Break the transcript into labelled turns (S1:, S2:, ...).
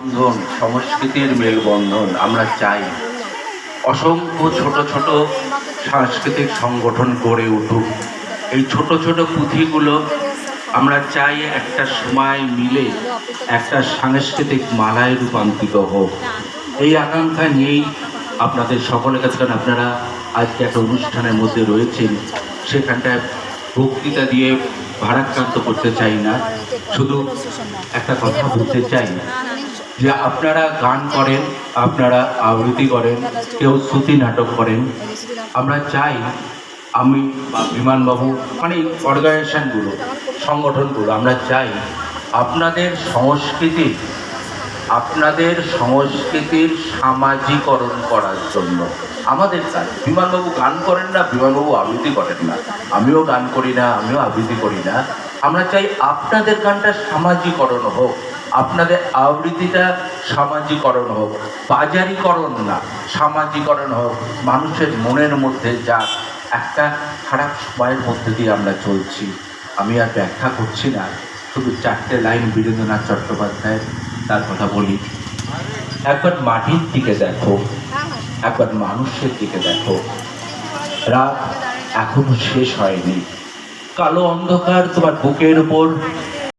S1: বন্ধন, সংস্কৃতির মেলবন্ধন আমরা চাই। অসংখ্য ছোট ছোট সাংস্কৃতিক সংগঠন গড়ে উঠুক। এই ছোট ছোট পুঁথিগুলো আমরা চাই একটা সময় মিলে একটা সাংস্কৃতিক মালায় রূপান্তরিত হোক। এই আকাঙ্ক্ষা নিয়েই আপনাদের সকলের কাছে, কারণ আপনারা আজকে একটা অনুষ্ঠানের মধ্যে রয়েছেন, সেখানটায় বক্তৃতা দিয়ে ভারাক্রান্ত করতে চাই না, শুধু একটা কথা বলতে চাই যে আপনারা গান করেন, আপনারা আবৃত্তি করেন, কেউ শ্রুতি নাটক করেন। আমরা চাই, আমি বা বিমানবাবু, মানে অর্গানাইজেশনগুলো, সংগঠনগুলো, আমরা চাই আপনাদের সংস্কৃতির সামাজিকরণ করার জন্য। আমাদের কাজ, বিমানবাবু গান করেন না, বিমানবাবু আবৃত্তি করেন না, আমিও গান করি না, আমিও আবৃত্তি করি না। আমরা চাই আপনাদের গানটা সামাজিকরণ হোক, আপনাদের আবৃত্তিটা সামাজিকরণ হোক, বাজারিকরণ না, সামাজিকরণ হোক। মানুষের মনের মধ্যে যা একটা খারাপ সময়ের মধ্যে দিয়ে আমরা চলছি, আমি আর ব্যাখ্যা করছি না, শুধু চারটে লাইন বীরেন্দ্রনাথ চট্টোপাধ্যায়ের তার কথা বলি। একবার মাটির দিকে দেখো, একবার মানুষের দিকে দেখো, রাত এখনো শেষ হয়নি, কালো অন্ধকার তোমার বুকের উপর